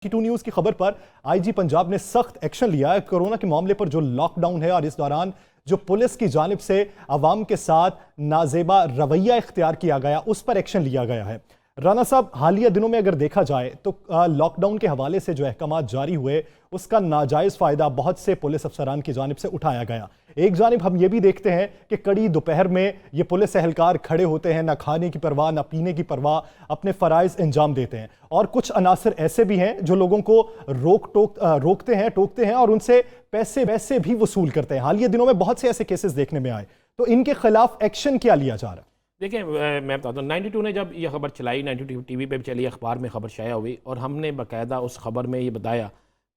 92 news की खबर पर आईजी पंजाब ने सख्त एक्शन लिया है। कोरोना के मामले पर जो लॉकडाउन है और इस दौरान जो पुलिस की जानिब से अवाम के साथ नाजेबा रवैया इख्तियार किया गया, उस पर एक्शन लिया गया है। राना साहब, हालिया दिनों में अगर देखा जाए तो लॉकडाउन के हवाले से जो अहकाम जारी हुए, उसका नाजायज़ फ़ायदा बहुत से पुलिस अफसरान की जानिब से उठाया गया। एक जानिब हम ये भी देखते हैं कि कड़ी दोपहर में ये पुलिस एहलकार खड़े होते हैं, ना खाने की परवाह ना पीने की परवाह, अपने फ़राइज़ अंजाम देते हैं। और कुछ अनासर ऐसे भी हैं जो लोगों को रोकते हैं, टोकते हैं और उनसे पैसे वैसे भी वसूल करते हैं। हालिया दिनों में बहुत से ऐसे केसेस देखने में आए, तो इनके खिलाफ एक्शन क्या लिया जा रहा है? देखिए, मैं बताता हूँ, 92 ने जब ये खबर चलाई, 92 टीवी पे भी चली, अखबार में खबर शाया हुई और हमने बाकायदा उस खबर में ये बताया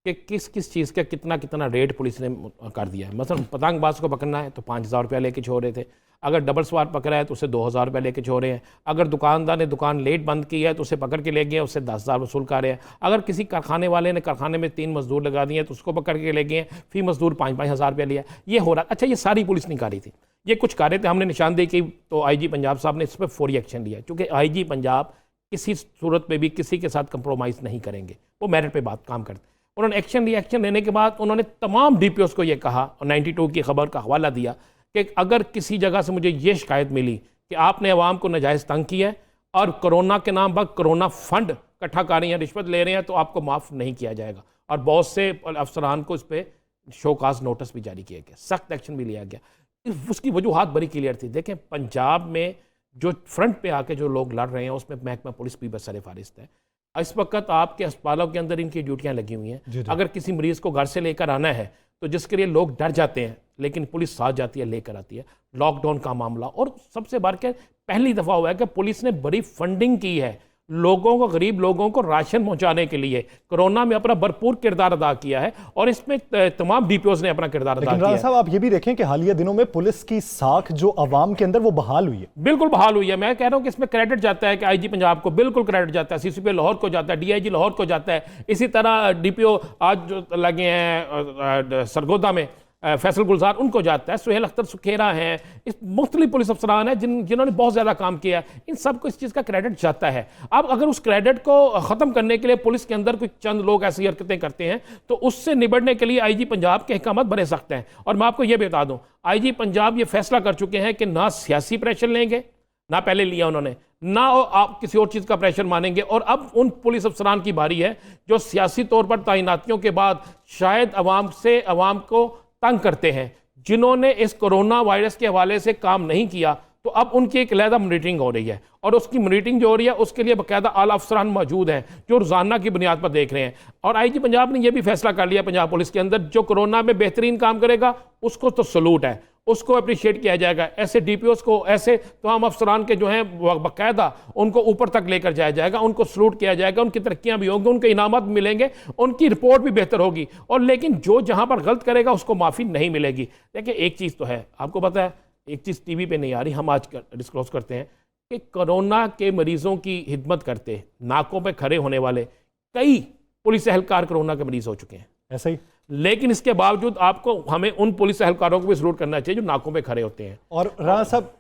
कि किस किस चीज़ का कितना कितना रेट पुलिस ने कर दिया है। मसलन पतंगबाज को पकड़ना है तो 5,000 रुपया लेके छोड़ रहे थे, अगर डबल सवार पकड़ा है तो उसे 2,000 रुपया लेके छोड़ रहे हैं, अगर दुकानदार ने दुकान लेट बंद की है तो उसे पकड़ के ले गए, उससे 10,000 वसूल कर रहे हैं, अगर किसी कारखाने वाले ने कारखाने में 3 मजदूर लगा दिए तो उसको पकड़ के ले गए, फी मजदूर 5-5 हज़ार रुपया लिया। ये हो रहा। अच्छा, ये सारी पुलिस नहीं कर रही थी, ये कुछ कर रहे थे, हमने निशानदेही की तो आईजी पंजाब साहब ने इस पर फौरी एक्शन लिया, क्योंकि आईजी पंजाब किसी सूरत में भी किसी के साथ कंप्रोमाइज़ नहीं करेंगे, वो मेरिट पे बात काम करते। उन्होंने एक्शन लिया। एक्शन लेने के बाद उन्होंने तमाम डीपीओस को ये कहा और 92 की खबर का हवाला दिया कि अगर किसी जगह से मुझे ये शिकायत मिली कि आपने अवाम को नाजायज़ तंग किया है और कोरोना के नाम पर कोरोना फंड इकट्ठा कर रहे हैं, रिश्वत ले रहे हैं, तो आपको माफ़ नहीं किया जाएगा। और बहुत से अफसरान को इस पर शोकाज नोटिस भी जारी किया गया, सख्त एक्शन भी लिया गया। उसकी वजूहात बड़ी क्लियर थी। देखें, पंजाब में जो फ्रंट पे आके जो लोग लड़ रहे हैं उसमें महकमा पुलिस भी बसर फ़हरिस्त है। इस वक्त आपके अस्पतालों के अंदर इनकी ड्यूटियां लगी हुई हैं। अगर किसी मरीज़ को घर से लेकर आना है तो जिसके लिए लोग डर जाते हैं, लेकिन पुलिस साथ जाती है, लेकर आती है। लॉकडाउन का मामला, और सबसे बढ़ के पहली दफ़ा हुआ है कि पुलिस ने बड़ी फंडिंग की है लोगों को, गरीब लोगों को राशन पहुंचाने के लिए। कोरोना में अपना भरपूर किरदार अदा किया है और इसमें तमाम डीपीओस ने अपना किरदार अदा किया है। साहब, आप ये भी देखें कि हालिया दिनों में पुलिस की साख जो अवाम के अंदर वो बहाल हुई है। बिल्कुल बहाल हुई है। मैं कह रहा हूं कि इसमें क्रेडिट जाता है कि आईजी पंजाब को बिल्कुल क्रेडिट जाता है, सीसीपी लाहौर को जाता है, डीआईजी लाहौर को जाता है। इसी तरह डीपीओ आज जो लगे हैं सरगोदा में फैसल गुलजार, उनको जाता है। सुहेल अख्तर सुखेरा हैं, इस मुख्तलिफ पुलिस अफसरान हैं जिन्होंने बहुत ज़्यादा काम किया है। इन सबको इस चीज़ का क्रेडिट जाता है। अब अगर उस क्रेडिट को ख़त्म करने के लिए पुलिस के अंदर कुछ चंद लोग ऐसी हरकतें करते हैं तो उससे निबड़ने के लिए आईजी पंजाब के अहकाम बड़े सख्त हैं। और मैं आपको ये भी बता दूँ, आईजी पंजाब ये फैसला कर चुके हैं कि ना सियासी प्रेशर लेंगे, ना पहले लिया उन्होंने, ना आप किसी और चीज़ का प्रेशर मानेंगे। और अब उन पुलिस अफसरान की बारी है जो सियासी तौर पर तैनातियों के बाद शायद अवाम को तंग करते हैं, जिन्होंने इस कोरोना वायरस के हवाले से काम नहीं किया, तो अब उनकी एक अलहदा मॉनिटरिंग हो रही है। और उसकी मॉनिटरिंग जो हो रही है उसके लिए बाकायदा आला अफसरान मौजूद हैं जो रोज़ाना की बुनियाद पर देख रहे हैं। और आईजी पंजाब ने यह भी फैसला कर लिया पंजाब पुलिस के अंदर, जो कोरोना में बेहतरीन काम करेगा उसको तो सलूट है, उसको अप्रिशिएट किया जाएगा। ऐसे डीपीओस को, ऐसे तमाम अफसरान के जो हैं बाकायदा उनको ऊपर तक लेकर जाया जाएगा, उनको सलूट किया जाएगा, उनकी तरक्कियां भी होंगी, उनके इनामत भी मिलेंगे, उनकी रिपोर्ट भी बेहतर होगी। और लेकिन जो जहां पर गलत करेगा उसको माफ़ी नहीं मिलेगी। देखिए, एक चीज़ तो है, आपको पता है, एक चीज़ टीवी पे नहीं आ रही, हम आज डिस्क्लोज करते हैं कि कोरोना के मरीजों की खिदमत करते नाकों पे खड़े होने वाले कई पुलिस एहलकार कोरोना के मरीज हो चुके हैं। ऐसा ही, लेकिन इसके बावजूद आपको हमें उन पुलिस एहलकारों को भी सलूट करना चाहिए जो नाकों पे खड़े होते हैं। और राणा साहब,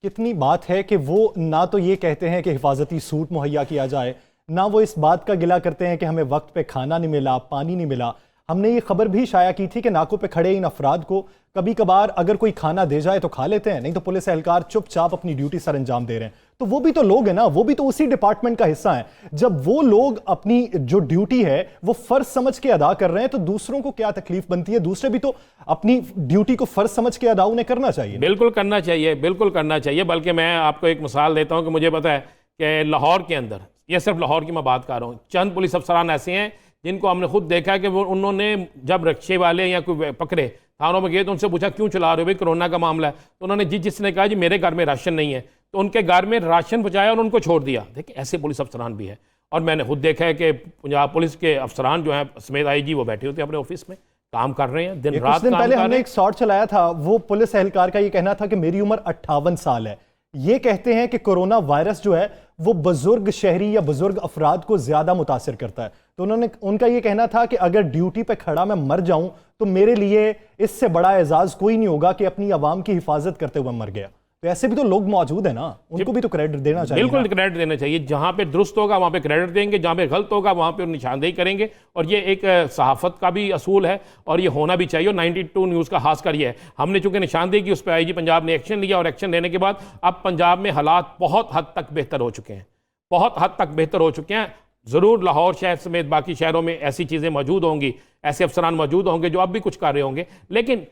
कितनी बात है कि वो ना तो ये कहते हैं कि हिफाजती सूट मुहैया किया जाए, ना वो इस बात का गिला करते हैं कि हमें वक्त पे खाना नहीं मिला, पानी नहीं मिला। हमने ये खबर भी शाया की थी कि नाकों पे खड़े इन अफराद को कभी कभार अगर कोई खाना दे जाए तो खा लेते हैं, नहीं तो पुलिस एहलकार चुपचाप अपनी ड्यूटी सर अंजाम दे रहे हैं। तो वो भी तो लोग हैं ना, वो भी तो उसी डिपार्टमेंट का हिस्सा हैं। जब वो लोग अपनी जो ड्यूटी है वो फर्ज समझ के अदा कर रहे हैं तो दूसरों को क्या तकलीफ बनती है? दूसरे भी तो अपनी ड्यूटी को फर्ज समझ के अदा उन्हें करना चाहिए। बिल्कुल करना चाहिए, बिल्कुल करना चाहिए। बल्कि मैं आपको एक मिसाल देता हूं कि मुझे पता है कि लाहौर के अंदर, ये सिर्फ लाहौर की मैं बात कर रहा हूँ, चंद पुलिस अफसरान ऐसे हैं जिनको हमने खुद देखा है कि वो उन्होंने जब रिक्शे वाले या कोई पकड़े थानों में गए तो उनसे पूछा क्यों चला रहे हो भाई, कोरोना का मामला है। तो उन्होंने जिसने कहा जी मेरे घर में राशन नहीं है, तो उनके घर में राशन पहुंचाया और उनको छोड़ दिया। देखिए, ऐसे पुलिस अफसरान भी है। और मैंने खुद देखा है कि पंजाब पुलिस के अफसरान जो हैं समेत आईजी, वो बैठे होते हैं अपने ऑफिस में, काम कर रहे हैं, दिन रात काम पहले कर हमने रहे एक शॉर्ट चलाया था, वो पुलिस एहलकार का ये कहना था कि मेरी उम्र 58 साल है। ये कहते हैं कि कोरोना वायरस जो है वो बुजुर्ग शहरी या बुजुर्ग अफराद को ज्यादा मुतासिर करता है। तो उनका ये कहना था कि अगर ड्यूटी पे खड़ा मैं मर जाऊं तो मेरे लिए इससे बड़ा एजाज कोई नहीं होगा कि अपनी आवाम की हिफाजत करते हुए मर गया। تو ایسے بھی تو لوگ موجود ہیں نا، ان کو بھی تو کریڈٹ دینا چاہیے. بالکل کریڈٹ دینا چاہیے. جہاں پہ درست ہوگا وہاں پہ کریڈٹ دیں گے، جہاں پہ غلط ہوگا وہاں پہ نشاندہی کریں گے. اور یہ ایک صحافت کا بھی اصول ہے اور یہ ہونا بھی چاہیے. اور 92 نیوز کا خاص کر یہ ہے، ہم نے چونکہ نشاندہی کی، اس پہ آئی جی پنجاب نے ایکشن لیا، اور ایکشن لینے کے بعد اب پنجاب میں حالات بہت حد تک بہتر ہو چکے ہیں، بہت حد تک بہتر ہو چکے ہیں. ضرور لاہور شہر سمیت باقی شہروں میں ایسی چیزیں موجود ہوں گی، ایسے افسران موجود ہوں گے جو اب بھی کچھ کر رہے ہوں گے، لیکن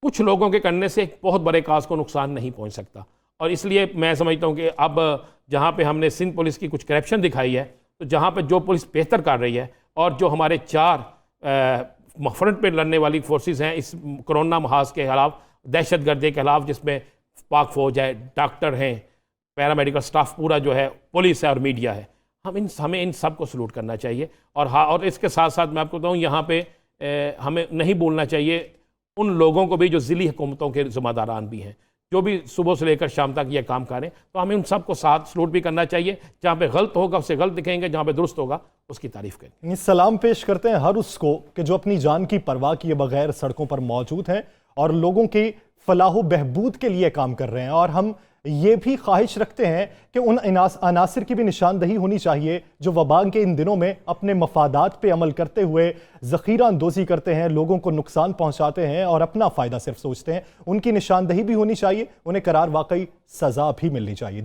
کچھ لوگوں کے کرنے سے ایک بہت بڑے کاز کو نقصان نہیں پہنچ سکتا. اور اس لیے میں سمجھتا ہوں کہ اب جہاں پہ ہم نے سندھ پولیس کی کچھ کرپشن دکھائی ہے، تو جہاں پہ جو پولیس بہتر کر رہی ہے، اور جو ہمارے 4 فرنٹ پہ لڑنے والی فورسز ہیں اس کرونا محاذ کے خلاف، دہشت گردی کے خلاف، جس میں پاک فوج ہے، ڈاکٹر ہیں، پیرامیڈیکل سٹاف پورا جو ہے، پولیس ہے اور میڈیا ہے، ہمیں ان سب کو سلوٹ کرنا چاہیے. اور اس کے ساتھ ساتھ میں آپ کو بتاؤں، یہاں پہ ہمیں نہیں بھولنا چاہیے ان لوگوں کو بھی جو ضلعی حکومتوں کے ذمہ داران بھی ہیں، جو بھی صبح سے لے کر شام تک یہ کام کریں. تو ہمیں ان سب کو ساتھ سلوٹ بھی کرنا چاہیے. جہاں پہ غلط ہوگا اسے غلط دکھیں گے، جہاں پہ درست ہوگا اس کی تعریف کریں. سلام پیش کرتے ہیں ہر اس کو کہ جو اپنی جان کی پرواہ کیے بغیر سڑکوں پر موجود ہیں اور لوگوں کی فلاح و بہبود کے لیے کام کر رہے ہیں. اور ہم یہ بھی خواہش رکھتے ہیں کہ ان عناصر کی بھی نشاندہی ہونی چاہیے جو وبا کے ان دنوں میں اپنے مفادات پہ عمل کرتے ہوئے ذخیرہ اندوزی کرتے ہیں، لوگوں کو نقصان پہنچاتے ہیں اور اپنا فائدہ صرف سوچتے ہیں. ان کی نشاندہی بھی ہونی چاہیے، انہیں قرار واقعی سزا بھی ملنی چاہیے.